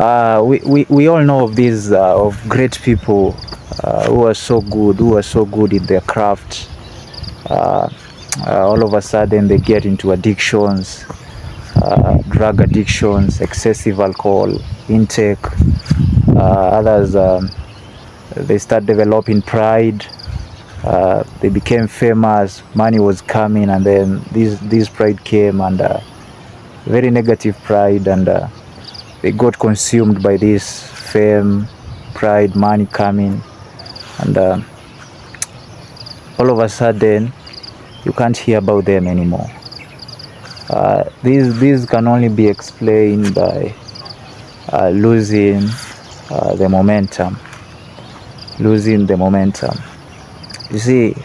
We all know of these of great people who are so good, in their craft. All of a sudden they get into addictions, drug addictions, excessive alcohol intake. Others, they start developing pride. They became famous, money was coming, and then this pride came, and very negative pride, and they got consumed by this fame, pride, money coming, and all of a sudden you can't hear about them anymore. These can only be explained by losing the momentum. You see,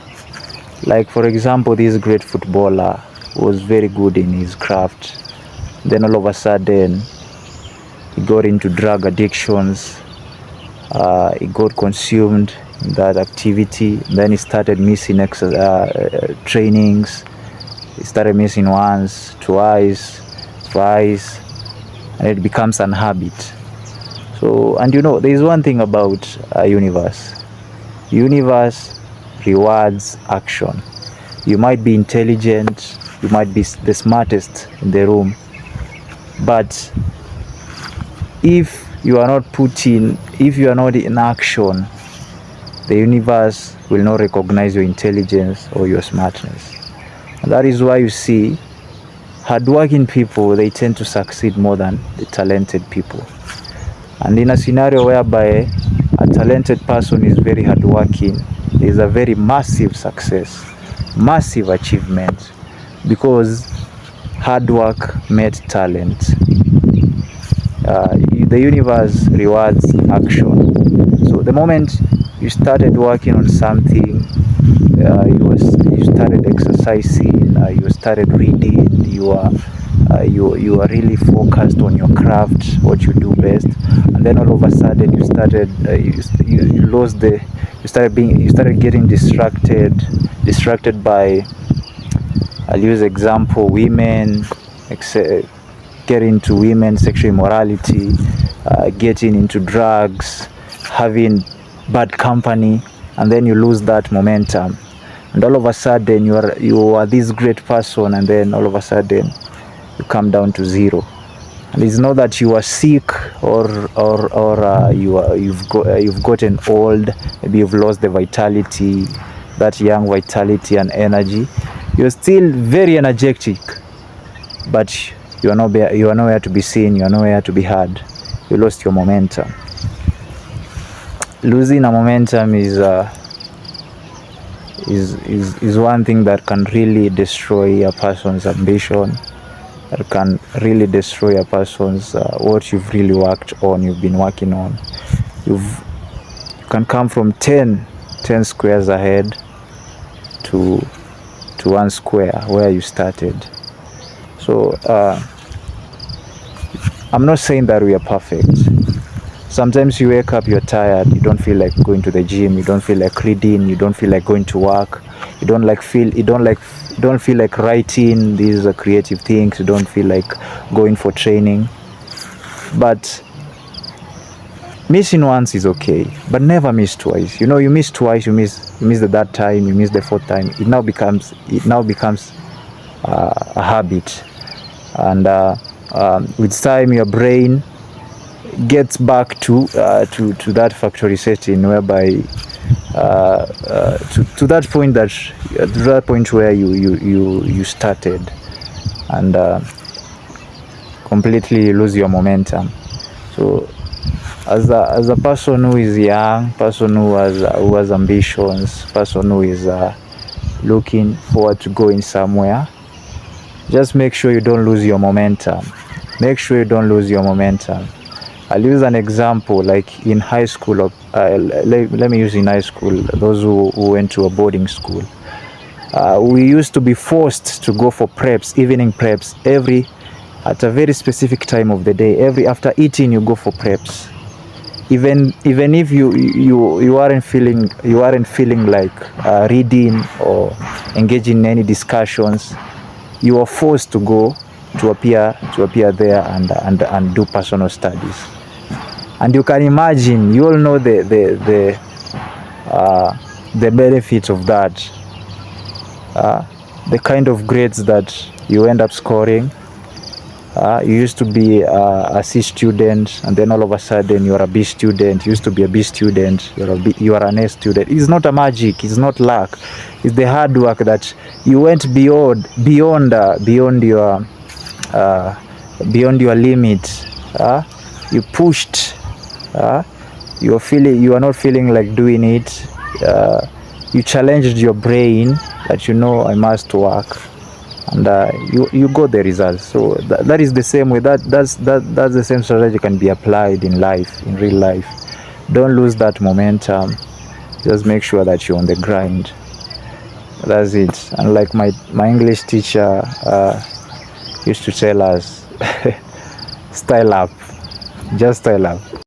like for example, this great footballer was very good in his craft. Then all of a sudden, he got into drug addictions. He got consumed in that activity. Then he started missing trainings. He started missing once, twice, thrice, and it becomes an habit. So, and you know, there is one thing about universe. Universe rewards action. You might be intelligent, you might be the smartest in the room, but if you are not in action, the universe will not recognize your intelligence or your smartness. And that is why you see hardworking people, they tend to succeed more than the talented people. And in a scenario whereby a talented person is very hardworking, there is a very massive success, massive achievement, because hard work met talent. The universe rewards action. So the moment you started working on something, you started exercising, you started reading, you are really focused on your craft, what you do best, and then all of a sudden you started getting distracted by, I'll use example, women, getting into women, sexual immorality, getting into drugs, having bad company, and then you lose that momentum, and all of a sudden you are this great person, and then all of a sudden you come down to zero. And it's not that you are sick or you've gotten old. Maybe you've lost the vitality, that young vitality and energy. You're still very energetic, but you are nowhere to be seen. You are nowhere to be heard. You lost your momentum. Losing a momentum is one thing that can really destroy a person's ambition. That can really destroy a person's what you've really you've been working on. You can come from 10 squares ahead to 1 square where you started. So I'm not saying that we are perfect. Sometimes you wake up, you're tired, you don't feel like going to the gym, you don't feel like reading, you don't feel like going to work, you don't feel like writing these creative things, you don't feel like going for training. But missing once is okay, but never miss twice. You know, you miss twice, you miss the third time, you miss the fourth time. It now becomes a habit, and with time your brain gets back to that factory setting whereby to that point where you started, and completely lose your momentum. So as a person who is young, person who has ambitions, person who is looking forward to going somewhere, just make sure you don't lose your momentum. I'll use an example, like in high school. Let me use in high school, those who went to a boarding school. We used to be forced to go for preps, evening preps, at a very specific time of the day. After eating, you go for preps. Even if you aren't feeling like reading or engaging in any discussions, you are forced to go to appear there and do personal studies. And you can imagine, you all know the benefits of that, the kind of grades that you end up scoring. You used to be a C student, and then all of a sudden you are a B student. You used to be a B student, you are an A student. It's not a magic, it's not luck. It's the hard work that you went beyond your limit. You pushed. You are not feeling like doing it. You challenged your brain that I must work, and you got the results. So that is the same way. That's the same strategy can be applied in life, in real life. Don't lose that momentum. Just make sure that you're on the grind. That's it. And like my English teacher used to tell us, style up, just style up.